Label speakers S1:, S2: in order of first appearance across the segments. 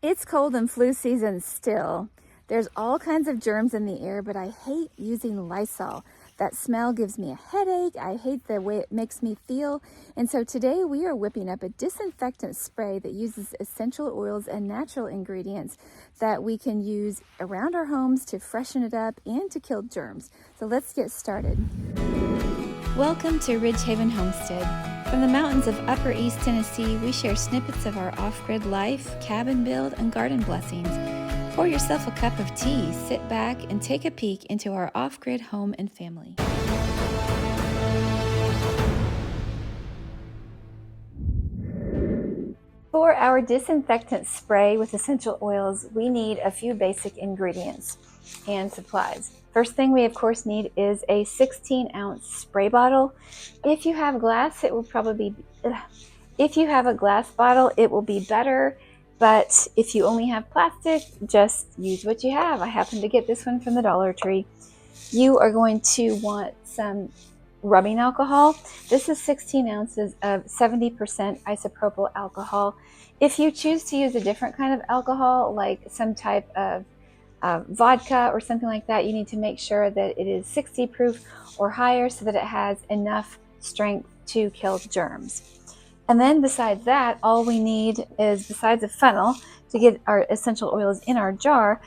S1: It's cold and flu season still. There's all kinds of germs in the air, but I hate using Lysol. That smell gives me a headache. I hate the way it makes me feel. And so today we are whipping up a disinfectant spray that uses essential oils and natural ingredients that we can use around our homes to freshen it up and to kill germs. So let's get started. Welcome to Ridgehaven Homestead. From the mountains of Upper East Tennessee, we share snippets of our off-grid life, cabin build, and garden blessings. Pour yourself a cup of tea, sit back, and take a peek into our off-grid home and family. For our disinfectant spray with essential oils, we need a few basic ingredients and supplies. First thing we of course need is a 16-ounce spray bottle. If you have glass, it will probably be, if you have a glass bottle, it will be better. But if you only have plastic, just use what you have. I happen to get this one from the Dollar Tree. You are going to want some rubbing alcohol. This is 16 ounces of 70% isopropyl alcohol. If you choose to use a different kind of alcohol, like some type of vodka or something like that, you need to make sure that it is 60 proof or higher so that it has enough strength to kill germs. And then besides that, all we need is, besides a funnel to get our essential oils in our jar,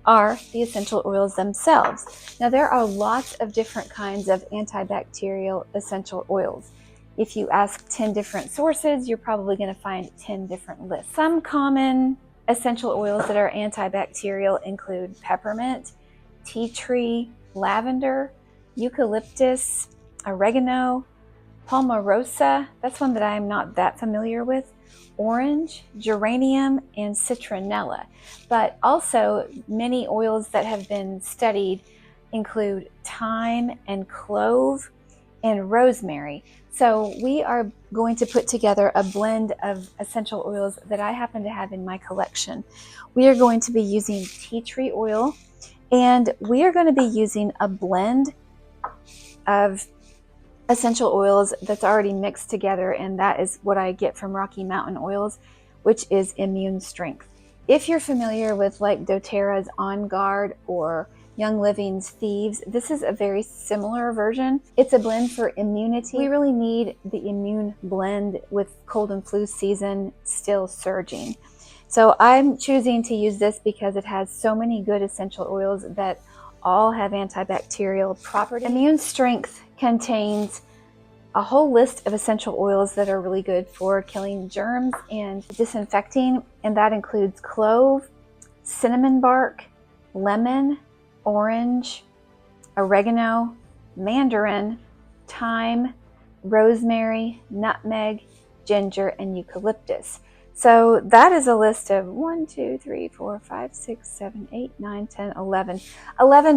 S1: are the essential oils themselves. Now there are lots of different kinds of antibacterial essential oils. If you ask 10 different sources, you're probably going to find 10 different lists. Some common essential oils that are antibacterial include peppermint, tea tree, lavender, eucalyptus, oregano, palmarosa, that's one that I'm not that familiar with, orange, geranium, and citronella. But also many oils that have been studied include thyme and clove and rosemary. So we are going to put together a blend of essential oils that I happen to have in my collection. We are going to be using tea tree oil, and we are going to be using a blend of essential oils that's already mixed together, and that is what I get from Rocky Mountain Oils, which is Immune Strength. If you're familiar with like doTERRA's On Guard or Young Living's Thieves, this is a very similar version. It's a blend for immunity. We really need the immune blend with cold and flu season still surging. So I'm choosing to use this because it has so many good essential oils that all have antibacterial properties. Immune Strength contains a whole list of essential oils that are really good for killing germs and disinfecting, and that includes clove, cinnamon bark, lemon, orange, oregano, mandarin, thyme, rosemary, nutmeg, ginger, and eucalyptus. So that is a list of 11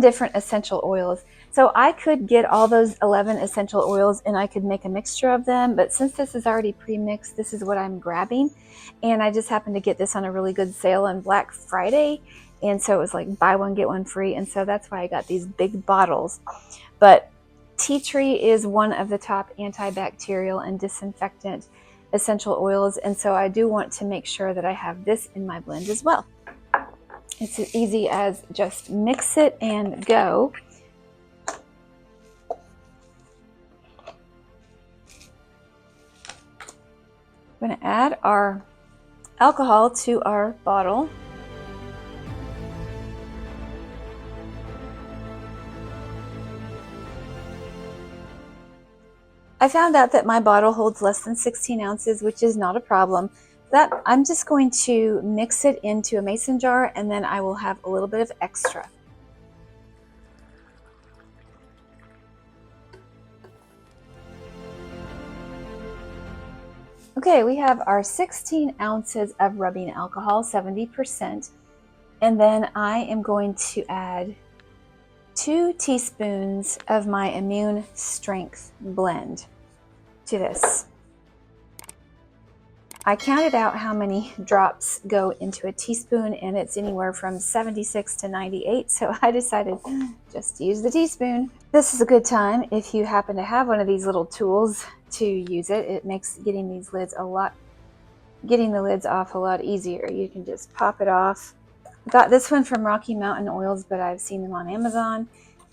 S1: different essential oils. So I could get all those 11 essential oils and I could make a mixture of them, but since this is already pre-mixed, this is what I'm grabbing. And I just happened to get this on a really good sale on Black Friday. And so it was like buy one, get one free. And so that's why I got these big bottles. But tea tree is one of the top antibacterial and disinfectant essential oils, and so I do want to make sure that I have this in my blend as well. It's as easy as just mix it and go. I'm going to add our alcohol to our bottle. I found out that my bottle holds less than 16 ounces, which is not a problem. That I'm just going to mix it into a mason jar, and then I will have a little bit of extra. Okay, we have our 16 ounces of rubbing alcohol, 70%, and then I am going to add 2 teaspoons of my Immune Strength blend to this. I counted out how many drops go into a teaspoon, and it's anywhere from 76 to 98, so I decided just to use the teaspoon. This is a good time if you happen to have one of these little tools to use it. It makes getting these lids a lot getting the lids off a lot easier. You can just pop it off. I got this one from Rocky Mountain Oils, but I've seen them on Amazon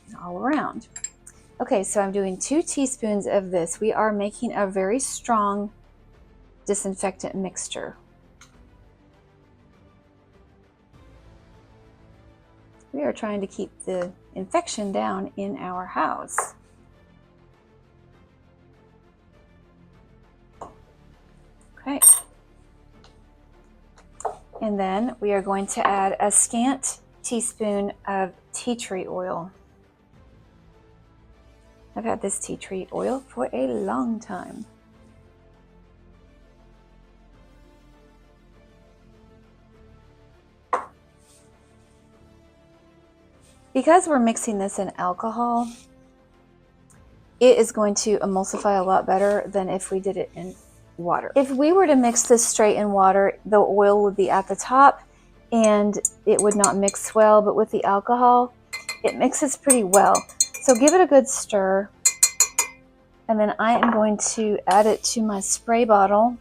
S1: and all around. Okay, so I'm doing 2 teaspoons of this. We are making a very strong disinfectant mixture. We are trying to keep the infection down in our house. Okay. And then we are going to add a scant teaspoon of tea tree oil. I've had this tea tree oil for a long time. Because we're mixing this in alcohol, it is going to emulsify a lot better than if we did it in water. If we were to mix this straight in water, the oil would be at the top and it would not mix well, but with the alcohol, it mixes pretty well. So give it a good stir, and then I am going to add it to my spray bottle.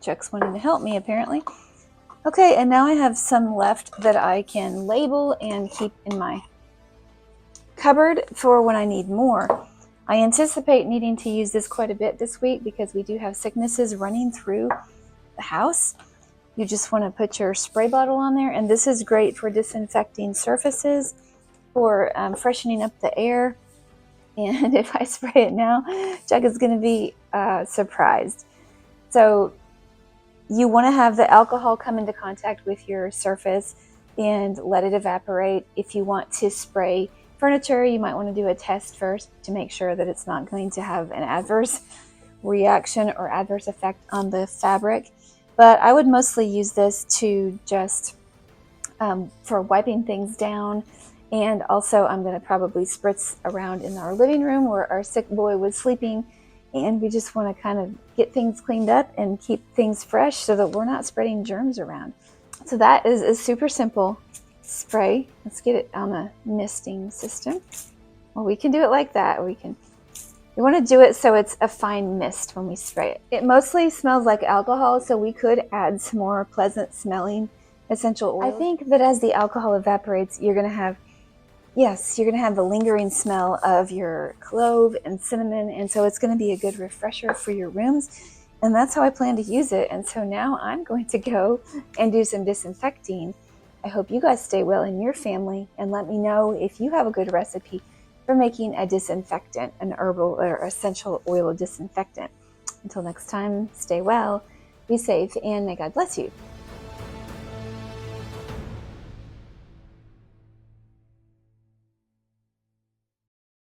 S1: Chuck's wanting to help me apparently. Okay, and now I have some left that I can label and keep in my cupboard for when I need more. I anticipate needing to use this quite a bit this week because we do have sicknesses running through the house. You just want to put your spray bottle on there, and this is great for disinfecting surfaces, for freshening up the air. And if I spray it now, Chuck is going to be surprised. So you want to have the alcohol come into contact with your surface and let it evaporate. If you want to spray furniture, you might want to do a test first to make sure that it's not going to have an adverse reaction or adverse effect on the fabric. But I would mostly use this to just for wiping things down. And also I'm going to probably spritz around in our living room where our sick boy was sleeping. And we just want to kind of get things cleaned up and keep things fresh so that we're not spreading germs around. So that is a super simple spray. Let's get it on a misting system. Well, we can do it like that. We want to do it so it's a fine mist when we spray it. It mostly smells like alcohol, so we could add some more pleasant smelling essential oil. I think that as the alcohol evaporates, you're going to have the lingering smell of your clove and cinnamon, and so it's going to be a good refresher for your rooms, and that's how I plan to use it. And so now I'm going to go and do some disinfecting. I hope you guys stay well in your family, and let me know if you have a good recipe for making a disinfectant, an herbal or essential oil disinfectant. Until next time, stay well, be safe, and may God bless you.